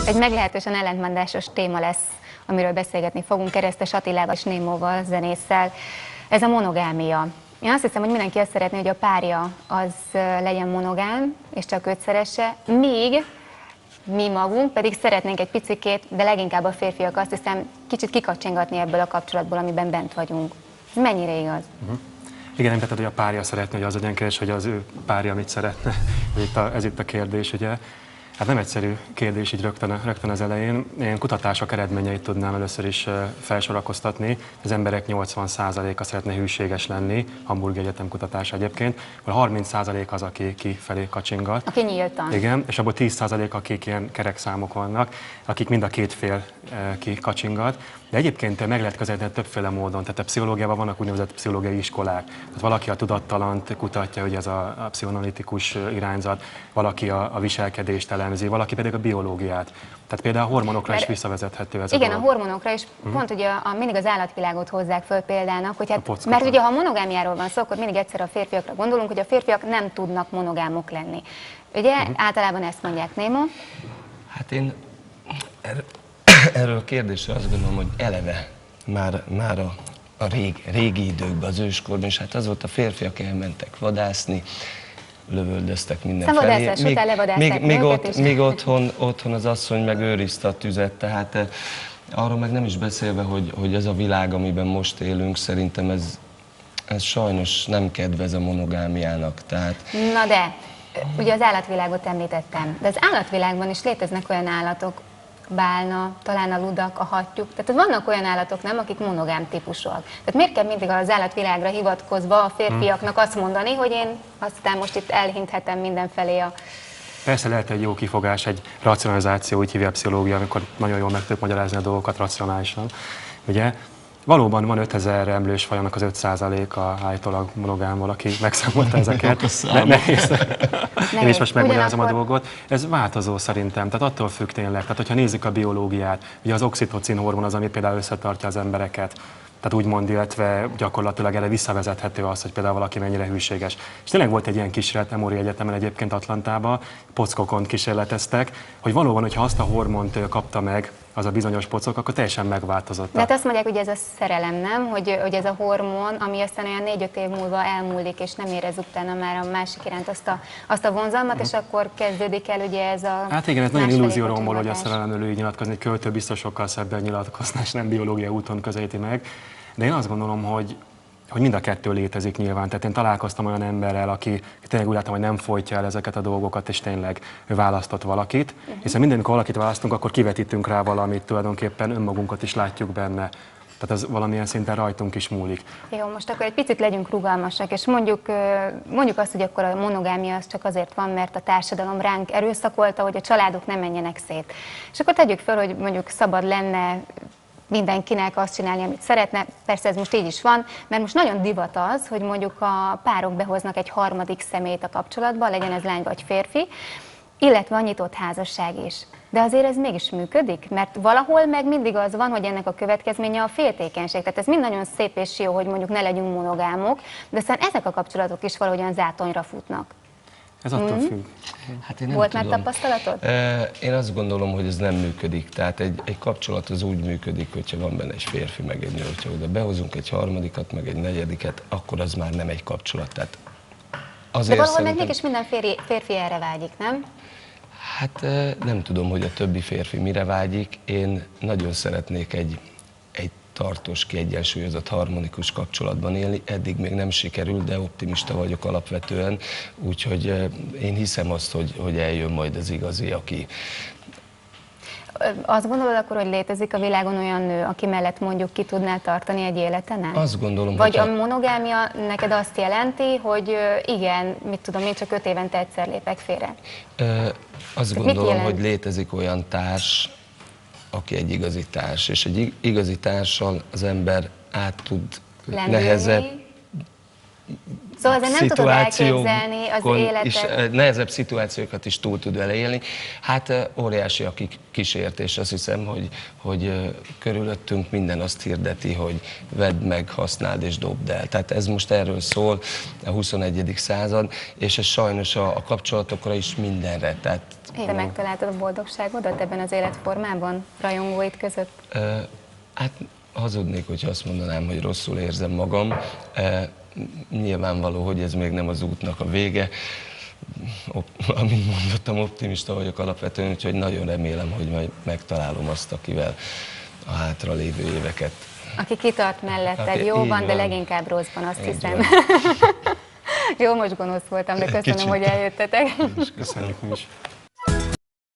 Egy meglehetősen ellentmondásos téma lesz, amiről beszélgetni fogunk Keresztes Attilával és Némóval, zenésszel. Ez a monogámia. Én azt hiszem, hogy mindenki azt szeretné, hogy a párja az legyen monogám, és csak őt szeresse, míg mi magunk pedig szeretnénk egy picikét, de leginkább a férfiak azt hiszem, kicsit kikacsingatni ebből a kapcsolatból, amiben bent vagyunk. Ez mennyire igaz? Igen, nem tetted, hogy a párja szeretné, hogy az legyen kérdés, hogy az ő párja mit szeretne. Ez itt a kérdés, ugye. Hát nem egyszerű kérdés így rögtön az elején. Én kutatások eredményeit tudnám először is felsorakoztatni. Az emberek 80%-a szeretne hűséges lenni, Hamburgi Egyetem kutatása egyébként, ahol 30% az, aki kifelé kacsingat. Aki nyíltan. Igen, és abból 10% akik ilyen kerek számok vannak, akik mind a két fél kikacsingat. De egyébként meg lehet közelíteni többféle módon. Tehát a pszichológiában vannak úgynevezett pszichológiai iskolák. Tehát valaki a tudattalant kutatja, hogy ez a pszichoanalitikus irányzat, valaki a viselkedést elemzi, valaki pedig a biológiát. Tehát például a hormonokra is visszavezethető ez a dolog. Igen, a hormonokra is pont ugye mindig az állatvilágot hozzák föl példának, hogy hát, mert ugye ha monogámiáról van szó, akkor mindig egyszer a férfiakra gondolunk, hogy a férfiak nem tudnak monogámok lenni. Ugye általában ezt mondják, Némo? Hát én erről a kérdésről azt gondolom, hogy eleve már a régi időkben, az őskorban, és hát az volt, a férfiak elmentek vadászni, lövöldöztek mindenfelé. Vadászás után levadászták Még otthon az asszony meg őrizte a tüzet, tehát arról meg nem is beszélve, hogy ez a világ, amiben most élünk, szerintem ez sajnos nem kedvez a monogámiának. Tehát... Na de, ugye az állatvilágot említettem, de az állatvilágban is léteznek olyan állatok, bálna, talán a ludak, a hattyúk. Tehát vannak olyan állatok, nem, akik monogám típusúak. Tehát miért kell mindig az állatvilágra hivatkozva a férfiaknak azt mondani, hogy én aztán most itt elhinthetem mindenfelé a... Persze lehet egy jó kifogás, egy racionalizáció, úgy hívja a pszichológia, amikor nagyon jól meg tudjuk magyarázni a dolgokat racionálisan. Ugye? Valóban van 5000 emlős faj, annak az 5%-a állítólag monogám, valaki megszámolta ezeket. Én is most megmagyarázom a dolgot. Ez változó szerintem, tehát attól függ tényleg. Tehát, hogyha nézzük a biológiát, ugye az oxitocin hormon az, ami például összetartja az embereket. Tehát úgymond, illetve gyakorlatilag erre visszavezethető az, hogy például valaki mennyire hűséges. És tényleg volt egy ilyen kísérlet, Emory Egyetemen egyébként Atlantában, pockokon kísérleteztek, hogy valóban, hogyha azt a hormont kapta meg, az a bizonyos pocok, akkor teljesen megváltozott. De hát azt mondják, hogy ez a szerelem, nem? Hogy ez a hormon, ami aztán olyan 4-5 év múlva elmúlik, és nem érez utána már a másik iránt azt a vonzalmat, és akkor kezdődik el ugye ez a... Hát igen, ez nagyon illúzióromból, hogy a szerelemről így nyilatkozni, egy költő biztos sokkal szebben nyilatkozna, és nem biológiai úton közelíti meg. De én azt gondolom, hogy mind a kettő létezik nyilván. Tehát én találkoztam olyan emberrel, aki tényleg úgy láttam, hogy nem folytja el ezeket a dolgokat, és tényleg választott valakit. Hiszen mindenkor valakit választunk, akkor kivetítünk rá valamit, tulajdonképpen önmagunkat is látjuk benne. Tehát ez valamilyen szinten rajtunk is múlik. Jó, most akkor egy picit legyünk rugalmasak, és mondjuk azt, hogy akkor a monogámia az csak azért van, mert a társadalom ránk erőszakolta, hogy a családok nem menjenek szét. És akkor tegyük fel, hogy mondjuk szabad lenne mindenkinek azt csinálni, amit szeretne. Persze ez most így is van, mert most nagyon divat az, hogy mondjuk a párok behoznak egy harmadik személyt a kapcsolatba, legyen ez lány vagy férfi, illetve a nyitott házasság is. De azért ez mégis működik, mert valahol meg mindig az van, hogy ennek a következménye a féltékenység. Tehát ez mind nagyon szép és jó, hogy mondjuk ne legyünk monogámok, de aztán ezek a kapcsolatok is valahogyan zátonyra futnak. Ez attól függ. Hát én nem Volt tudom. már tapasztalatod? Én azt gondolom, hogy ez nem működik. Tehát egy kapcsolat az úgy működik, hogyha van benne egy férfi, meg egy nő, hogyha oda behozunk egy harmadikat, meg egy negyediket, akkor az már nem egy kapcsolat. Tehát azért de valahol szerintem... meg mégis minden férfi erre vágyik, nem? Hát nem tudom, hogy a többi férfi mire vágyik. Én nagyon szeretnék egy tartós, kiegyensúlyozott, harmonikus kapcsolatban élni. Eddig még nem sikerült, de optimista vagyok alapvetően, úgyhogy én hiszem azt, hogy eljön majd az igazi, aki... Azt gondolod akkor, hogy létezik a világon olyan nő, aki mellett mondjuk ki tudnál tartani egy életen át? Azt gondolom, vagy a monogámia neked azt jelenti, hogy igen, mit tudom, én csak 5 évente egyszer lépek félre? Azt gondolom, hogy létezik olyan társ, aki egy igazi társ, és egy igazi társsal az ember át tud nehezebb, Szóval azért nem tudod elképzelni az szituációkon életet. is, nehezebb szituációkat is túl tud vele élni. Hát óriási a kísértés, azt hiszem, hogy körülöttünk minden azt hirdeti, hogy vedd meg, használd és dobd el. Tehát ez most erről szól, a 21. század, és ez sajnos a kapcsolatokra is mindenre. Tehát, Te megtaláltad a boldogságodat ebben az életformában, rajongóid között? Hát hazudnék, hogyha azt mondanám, hogy rosszul érzem magam. Nyilvánvaló, hogy ez még nem az útnak a vége. Amint mondottam, optimista vagyok alapvetően, úgyhogy nagyon remélem, hogy majd megtalálom azt, akivel a hátra lévő éveket. Aki kitart melletted, jóban, de leginkább rosszban, azt hiszem. Jó, most gonosz voltam, de köszönöm, hogy eljöttetek. Köszönjük mi is.